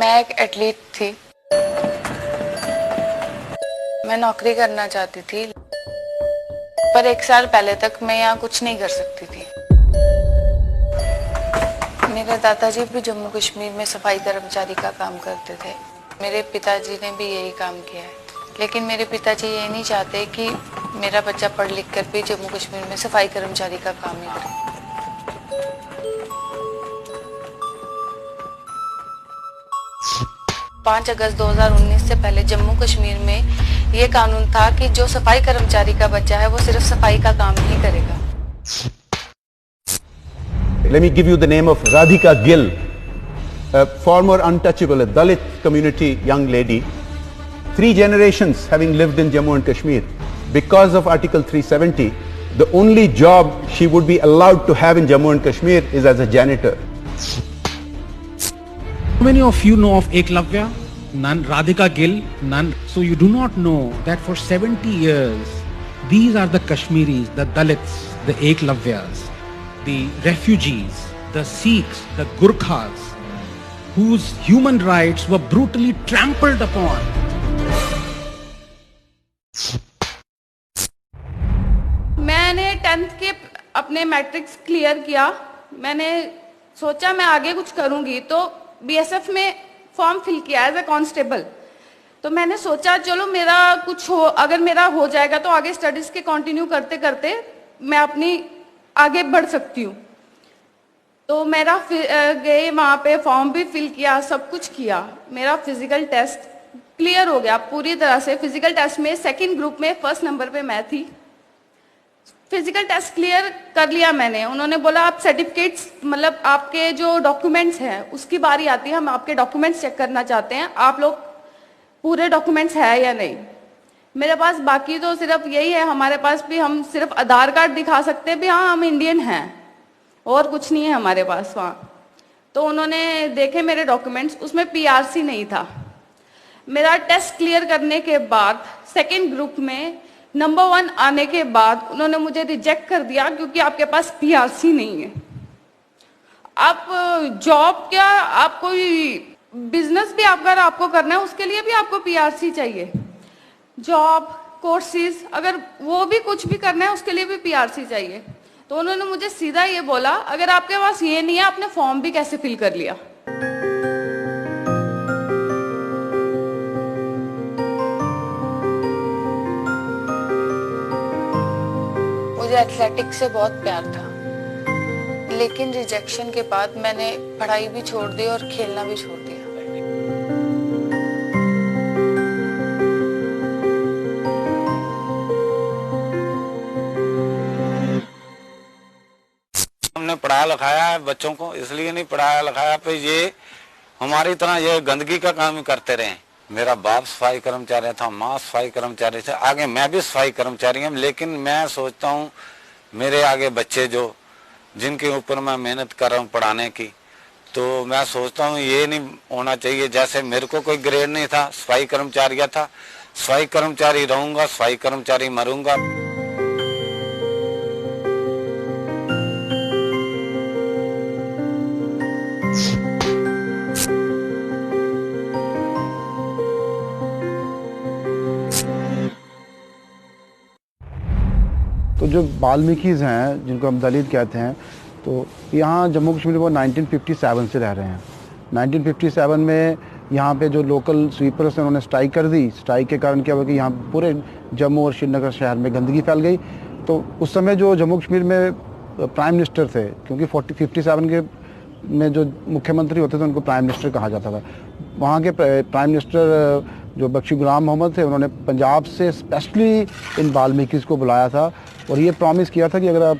मैं एक एथलीट थी। मैं नौकरी करना चाहती थी, पर 1 साल पहले तक मैं यहाँ कुछ नहीं कर सकती थी। मेरे दादाजी भी जम्मू कश्मीर में सफाई कर्मचारी का काम करते थे। मेरे पिताजी ने भी यही काम किया है, लेकिन मेरे पिताजी ये नहीं चाहते कि मेरा बच्चा पढ़ लिख कर भी जम्मू कश्मीर में सफाई कर्मचारी का काम ही करे। 5 अगस्त 2019 से पहले जम्मू कश्मीर में ये कानून था कि जो सफाई कर्मचारी का बच्चा है वो सिर्फ सफाई का काम ही करेगा। Let me give you the name of Radhika Gill, a former untouchable, a Dalit community young lady. 3 generations having lived in Jammu and Kashmir. Because of Article 370, the only job she would be allowed to have in Jammu and Kashmir is as a janitor. How many of you know of Eklavya? None. Radhika Gill? None. So you do not know that for 70 years, these are the Kashmiris, the Dalits, the Eklavyas, the refugees, the Sikhs, the Gurkhas, whose human rights were brutally trampled upon. मैंने 10th के अपने matrix clear किया। मैंने सोचा मैं आगे कुछ करूंगी, तो बीएसएफ में फॉर्म फिल किया एज ए कांस्टेबल। तो मैंने सोचा चलो मेरा कुछ हो, अगर मेरा हो जाएगा तो आगे स्टडीज के कंटिन्यू करते करते मैं अपनी आगे बढ़ सकती हूँ। तो मेरा गए वहाँ पे फॉर्म भी फिल किया, सब कुछ किया। मेरा फिजिकल टेस्ट क्लियर हो गया पूरी तरह से। फिजिकल टेस्ट में 2nd ग्रुप में 1st नंबर पे मैं थी। फिजिकल टेस्ट क्लियर कर लिया मैंने। उन्होंने बोला आप सर्टिफिकेट्स, मतलब आपके जो डॉक्यूमेंट्स हैं उसकी बारी आती है, हम आपके डॉक्यूमेंट्स चेक करना चाहते हैं, आप लोग पूरे डॉक्यूमेंट्स है या नहीं। मेरे पास बाकी तो सिर्फ यही है, हमारे पास भी हम सिर्फ आधार कार्ड दिखा सकते हैं भी हाँ हम इंडियन हैं, और कुछ नहीं है हमारे पास वहाँ। तो उन्होंने देखे मेरे डॉक्यूमेंट्स, उसमें पीआरसी नहीं था। मेरा टेस्ट क्लियर करने के बाद 2nd ग्रुप में नंबर 1 आने के बाद उन्होंने मुझे रिजेक्ट कर दिया क्योंकि आपके पास पीआरसी नहीं है। आप जॉब क्या, आप कोई बिजनेस भी अगर आपको करना है उसके लिए भी आपको पीआरसी चाहिए। जॉब, कोर्सेज, अगर वो भी कुछ भी करना है उसके लिए भी पीआरसी चाहिए। तो उन्होंने मुझे सीधा ये बोला अगर आपके पास ये नहीं है आपने फॉर्म भी कैसे फिल कर लिया। मुझे एथलेटिक्स से बहुत प्यार था, लेकिन रिजेक्शन के बाद मैंने पढ़ाई भी छोड़ दी और खेलना भी छोड़ दिया। हमने पढ़ाया लिखाया है बच्चों को, इसलिए नहीं पढ़ाया लिखाया पे ये हमारी तरह ये गंदगी का काम ही करते रहे। मेरा बाप सफाई कर्मचारी था, माँ सफाई कर्मचारी थे, आगे मैं भी सफाई कर्मचारी हूँ। लेकिन मैं सोचता हूँ मेरे आगे बच्चे जो जिनके ऊपर मैं मेहनत कर रहा हूँ पढ़ाने की, तो मैं सोचता हूँ ये नहीं होना चाहिए। जैसे मेरे को कोई ग्रेड नहीं था, सफाई कर्मचारी था, सफाई कर्मचारी रहूंगा, सफाई कर्मचारी मरूंगा। तो जो वाल्मीकिज हैं जिनको हम दलित कहते हैं, तो यहाँ जम्मू कश्मीर वो 1957 से रह रहे हैं। 1957 में यहाँ पे जो लोकल स्वीपर्स हैं उन्होंने स्ट्राइक कर दी। स्ट्राइक के कारण क्या हुआ कि यहाँ पूरे जम्मू और श्रीनगर शहर में गंदगी फैल गई। तो उस समय जो जम्मू कश्मीर में प्राइम मिनिस्टर थे, क्योंकि 57 के में जो मुख्यमंत्री होते थे उनको प्राइम मिनिस्टर कहा जाता था, वहाँ के प्राइम मिनिस्टर जो बख्शी गुलाम मोहम्मद थे उन्होंने पंजाब से स्पेशली इन वाल्मीकिज को बुलाया था और ये प्रॉमिस किया था कि अगर आप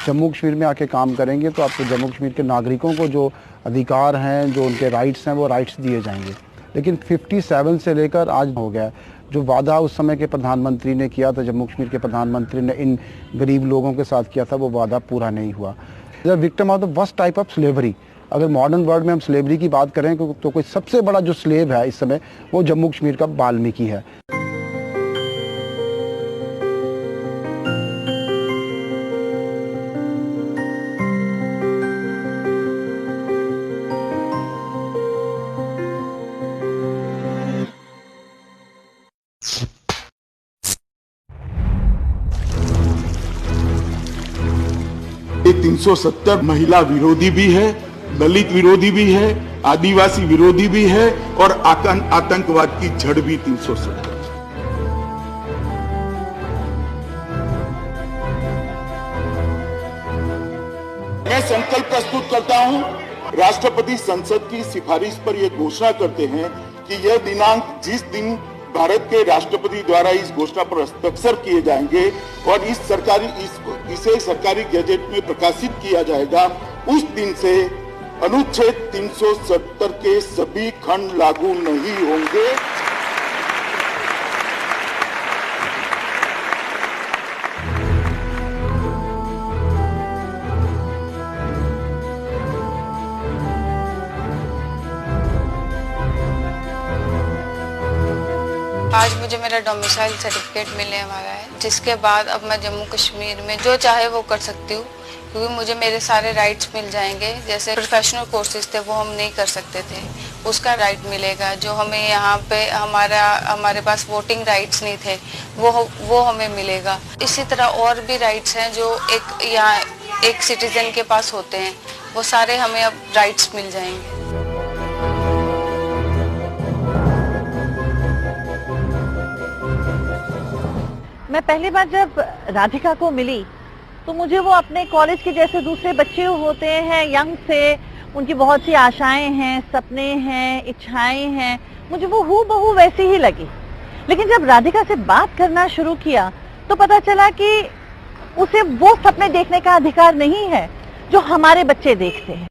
जम्मू कश्मीर में आके काम करेंगे तो आपको जम्मू कश्मीर के नागरिकों को जो अधिकार हैं, जो उनके राइट्स हैं, वो राइट्स दिए जाएंगे। लेकिन 57 से लेकर आज हो गया, जो वादा उस समय के प्रधानमंत्री ने किया था, जम्मू कश्मीर के प्रधानमंत्री ने इन गरीब लोगों के साथ किया था, वो वादा पूरा नहीं हुआ। Victim of the worst type of slavery. अगर मॉडर्न वर्ल्ड में हम स्लेवरी की बात करें तो कोई सबसे बड़ा जो स्लेव है इस समय वो जम्मू कश्मीर का वाल्मीकि है। 370 महिला विरोधी भी है, दलित विरोधी भी है, आदिवासी विरोधी भी है और आतंकवाद की जड़ भी 370। मैं संकल्प प्रस्तुत करता हूं, राष्ट्रपति संसद की सिफारिश पर यह घोषणा करते हैं कि यह दिनांक जिस दिन भारत के राष्ट्रपति द्वारा इस घोषणा पर हस्ताक्षर किए जाएंगे और इसे सरकारी गैजेट में प्रकाशित किया जाएगा, उस दिन से अनुच्छेद 370 के सभी खंड लागू नहीं होंगे। आज मुझे मेरा डोमिसाइल सर्टिफिकेट मिलने वाला है, जिसके बाद अब मैं जम्मू कश्मीर में जो चाहे वो कर सकती हूँ, क्योंकि मुझे मेरे सारे राइट्स मिल जाएंगे। जैसे प्रोफेशनल कोर्सेज थे वो हम नहीं कर सकते थे, उसका राइट मिलेगा। जो हमें यहाँ पे हमारे पास वोटिंग राइट्स नहीं थे वो हमें मिलेगा। इसी तरह और भी राइट्स हैं जो एक सिटीजन के पास होते हैं, वो सारे हमें अब राइट्स मिल जाएंगे। मैं पहली बार जब राधिका को मिली तो मुझे वो अपने कॉलेज के जैसे दूसरे बच्चे होते हैं, यंग से, उनकी बहुत सी आशाएं हैं, सपने हैं, इच्छाएं हैं, मुझे वो हूबहू वैसी ही लगी। लेकिन जब राधिका से बात करना शुरू किया तो पता चला कि उसे वो सपने देखने का अधिकार नहीं है जो हमारे बच्चे देखते हैं।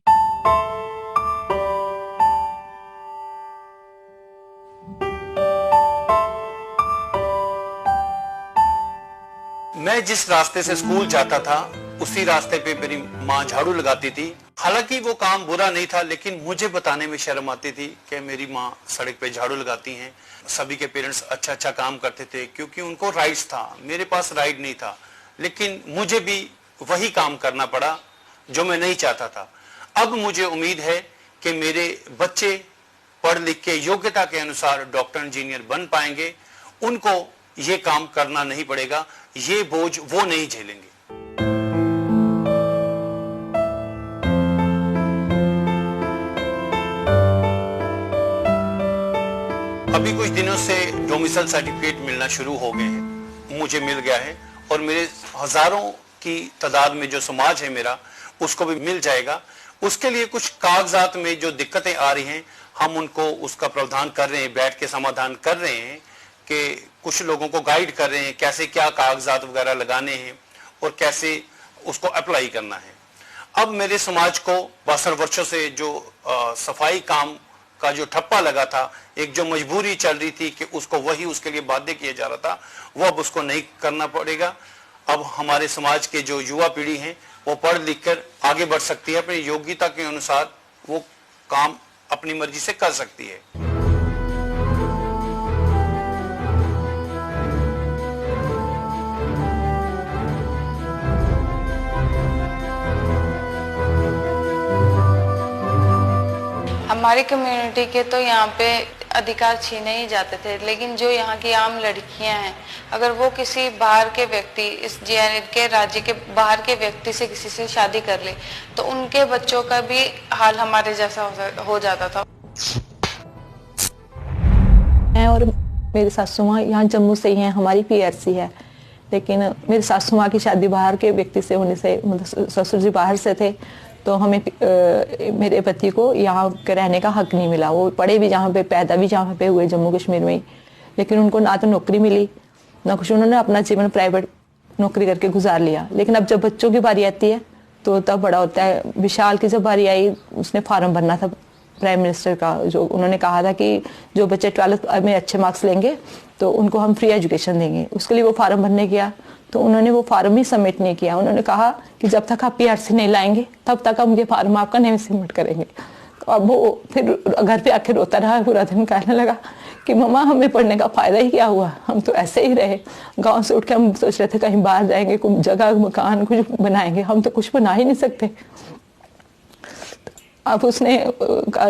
मैं जिस रास्ते से स्कूल जाता था उसी रास्ते पे मेरी माँ झाड़ू लगाती थी। हालांकि वो काम बुरा नहीं था, लेकिन मुझे बताने में शर्म आती थी कि मेरी माँ सड़क पे झाड़ू लगाती हैं। सभी के पेरेंट्स अच्छा अच्छा काम करते थे क्योंकि उनको राइट्स था, मेरे पास राइट नहीं था। लेकिन मुझे भी वही काम करना पड़ा जो मैं नहीं चाहता था। अब मुझे उम्मीद है कि मेरे बच्चे पढ़ लिख के योग्यता के अनुसार डॉक्टर इंजीनियर बन पाएंगे, उनको ये काम करना नहीं पड़ेगा, ये बोझ वो नहीं झेलेंगे। अभी कुछ दिनों से डोमिसाइल सर्टिफिकेट मिलना शुरू हो गए हैं, मुझे मिल गया है और मेरे हजारों की तादाद में जो समाज है मेरा, उसको भी मिल जाएगा। उसके लिए कुछ कागजात में जो दिक्कतें आ रही हैं, हम उनको उसका प्रावधान कर रहे हैं, बैठ के समाधान कर रहे हैं कि कुछ लोगों को गाइड कर रहे हैं कैसे क्या कागजात वगैरह लगाने हैं और कैसे उसको अप्लाई करना है। अब मेरे समाज को 62 वर्षों से जो सफाई काम का जो ठप्पा लगा था, एक जो मजबूरी चल रही थी कि उसको वही उसके लिए बाध्य किया जा रहा था, वो अब उसको नहीं करना पड़ेगा। अब हमारे समाज के जो युवा पीढ़ी है वो पढ़ लिख कर आगे बढ़ सकती है, अपनी योग्यता के अनुसार वो काम अपनी मर्जी से कर सकती है। हमारी कम्युनिटी के तो यहाँ पे अधिकार छीने ही जाते थे, लेकिन जो यहाँ की आम लड़कियां हैं, अगर वो किसी बाहर के व्यक्ति, इस के राज्य के बाहर के व्यक्ति से किसी से शादी कर ले तो उनके बच्चों का भी हाल हमारे जैसा हो जाता था। मैं और मेरी सासू माँ यहाँ जम्मू से ही हैं, हमारी PRC है, लेकिन मेरी सासू माँ की शादी बाहर के व्यक्ति से होने से, मतलब ससुर जी बाहर से थे, तो हमें मेरे पति को यहाँ के रहने का हक नहीं मिला। वो पढ़े भी जहाँ पे, पैदा भी जहाँ पे हुए जम्मू कश्मीर में ही, लेकिन उनको ना तो नौकरी मिली ना कुछ। उन्होंने अपना जीवन प्राइवेट नौकरी करके गुजार लिया। लेकिन अब जब बच्चों की बारी आती है तो तब बड़ा होता है। विशाल की जब बारी आई, उसने फॉर्म भरना था प्राइम मिनिस्टर का, जो उन्होंने कहा था कि जो बच्चे 12th में अच्छे मार्क्स लेंगे तो उनको हम फ्री एजुकेशन देंगे। उसके लिए वो फार्म भरने गया तो उन्होंने वो फार्म ही सबमिट नहीं किया। उन्होंने कहा कि जब तक आप PRC नहीं लाएंगे तब तक हम ये फार्म आपका नहीं सबमिट करेंगे। तो अब वो फिर घर पे आके रोता रहा पूरा दिन, कहने लगा कि मम्मा हमें पढ़ने का फ़ायदा ही क्या हुआ, हम तो ऐसे ही रहे। गांव से उठ के हम सोच रहे थे कहीं बाहर जाएंगे, कुछ जगह मकान कुछ बनाएंगे, हम तो कुछ बना ही नहीं सकते। अब उसने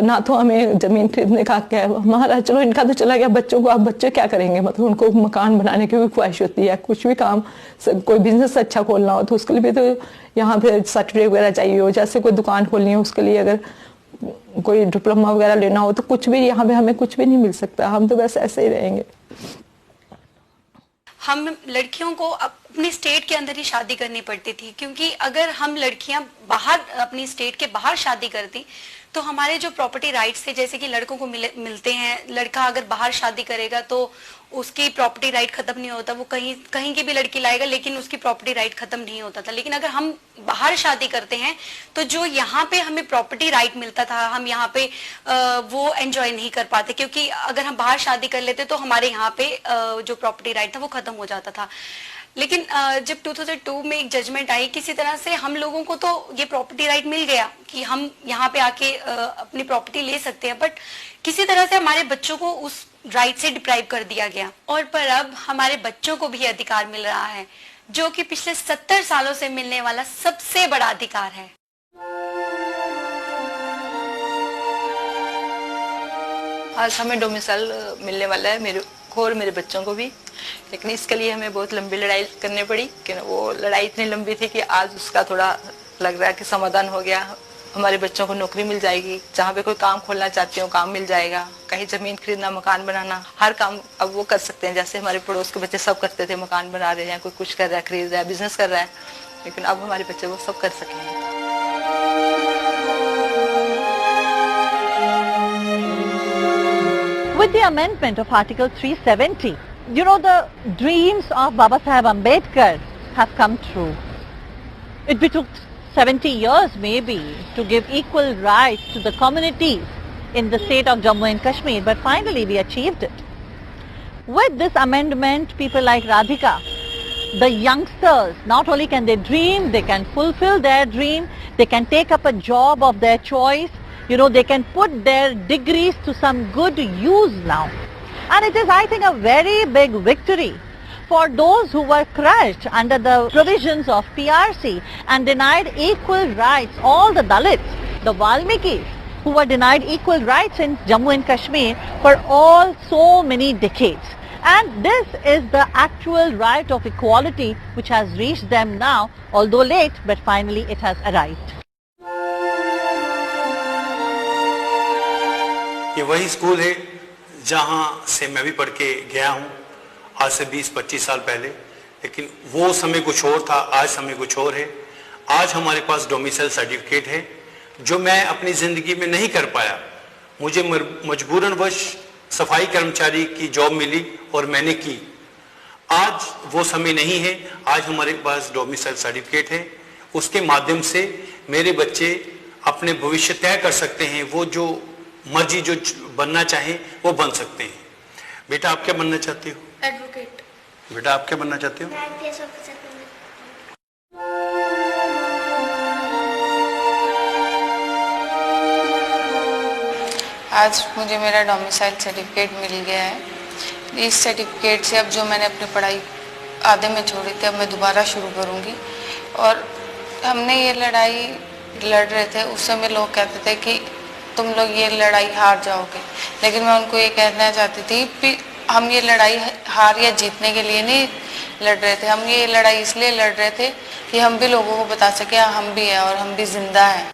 ना तो हमें जमीन खरीदने का क्या है, हमारा चलो इनका तो चला गया, बच्चों को अब बच्चे क्या करेंगे, मतलब उनको मकान बनाने की भी ख्वाहिश होती है, कुछ भी काम कोई बिजनेस अच्छा खोलना हो तो उसके लिए भी तो यहाँ पे सर्टिफिकेट वगैरह चाहिए हो, जैसे कोई दुकान खोलनी है उसके लिए अगर कोई डिप्लोमा वगैरह लेना हो तो कुछ भी यहाँ पे हमें कुछ भी नहीं मिल सकता, हम तो बस ऐसे ही रहेंगे। हम लड़कियों को अपनी स्टेट के अंदर ही शादी करनी पड़ती थी, क्योंकि अगर हम लड़कियां बाहर अपनी स्टेट के बाहर शादी करती तो हमारे जो प्रॉपर्टी राइट्स थे, जैसे कि लड़कों को मिलते हैं, लड़का अगर बाहर शादी करेगा तो उसकी प्रॉपर्टी राइट खत्म नहीं होता, वो कहीं की भी लड़की लाएगा लेकिन उसकी प्रॉपर्टी राइट खत्म नहीं होता था। लेकिन अगर हम बाहर शादी करते हैं तो जो यहाँ पे हमें प्रॉपर्टी राइट मिलता था हम यहाँ पे वो एंजॉय नहीं कर पाते, क्योंकि अगर हम बाहर शादी कर लेते तो हमारे यहाँ पे जो प्रॉपर्टी राइट था वो खत्म हो जाता था। लेकिन जब 2002 में एक जजमेंट आई, किसी तरह से हम लोगों को तो ये प्रॉपर्टी राइट मिल गया कि हम यहाँ पे आके अपनी प्रॉपर्टी ले सकते हैं, बट किसी तरह से हमारे बच्चों को उस राइट से डिप्राइव कर दिया गया। और पर अब हमारे बच्चों को भी अधिकार मिल रहा है, जो कि पिछले 70 सालों से मिलने वाला सबसे बड़ा अधिकार है। आज हमें डोमिसाइल मिलने वाला है, मेरे को और मेरे बच्चों को भी, लेकिन इसके लिए हमें बहुत लंबी लड़ाई करनी पड़ी कि वो लड़ाई इतनी लंबी थी कि आज उसका थोड़ा लग रहा है कि समाधान हो गया। हमारे बच्चों को नौकरी मिल जाएगी, जहाँ पे कोई काम खोलना चाहते हो काम मिल जाएगा, कहीं जमीन खरीदना, मकान बनाना, हर काम अब वो कर सकते हैं। जैसे हमारे पड़ोस के बच्चे सब करते थे, मकान बना रहे हैं, कोई कुछ कर रहा है, खरीद रहा है, बिजनेस कर रहा है, लेकिन अब हमारे बच्चे वो सब कर सकेंगे। With the amendment of Article 370, you know, the dreams of Baba Saheb Ambedkar have come true. It took 70 years maybe to give equal rights to the communities in the state of Jammu and Kashmir, but finally we achieved it. With this amendment, people like Radhika, the youngsters, not only can they dream, they can fulfill their dream, they can take up a job of their choice, you know, they can put their degrees to some good use now. And it is, I think, a very big victory for those who were crushed under the provisions of PRC and denied equal rights, all the Dalits, the Valmikis, who were denied equal rights in Jammu and Kashmir for all so many decades. And this is the actual right of equality which has reached them now, although late, but finally it has arrived. ये वही school है जहाँ से मैं भी पढ़ के गया हूँ आज से 20-25 साल पहले, लेकिन वो समय कुछ और था, आज समय कुछ और है। आज हमारे पास डोमिसाइल सर्टिफिकेट है जो मैं अपनी ज़िंदगी में नहीं कर पाया, मुझे मजबूरनवश सफाई कर्मचारी की जॉब मिली और मैंने की। आज वो समय नहीं है, आज हमारे पास डोमिसाइल सर्टिफिकेट है, उसके माध्यम से मेरे बच्चे अपने भविष्य तय कर सकते हैं, वो जो मर्जी जो बनना चाहें वो बन सकते हैं। बेटा आप क्या बनना चाहते हो? एडवोकेट। बेटा आप क्या बनना चाहते हो? आज मुझे मेरा डोमिसाइल सर्टिफिकेट मिल गया है। इस सर्टिफिकेट से अब जो मैंने अपनी पढ़ाई आधे में छोड़ी थी, अब मैं दोबारा शुरू करूँगी। और हमने ये लड़ाई लड़ रहे थे, उस समय लोग कहते थे कि तुम लोग ये लड़ाई हार जाओगे, लेकिन मैं उनको ये कहना चाहती थी कि हम ये लड़ाई हार या जीतने के लिए नहीं लड़ रहे थे, हम ये लड़ाई इसलिए लड़ रहे थे कि हम भी लोगों को बता सके हम भी हैं और हम भी जिंदा हैं।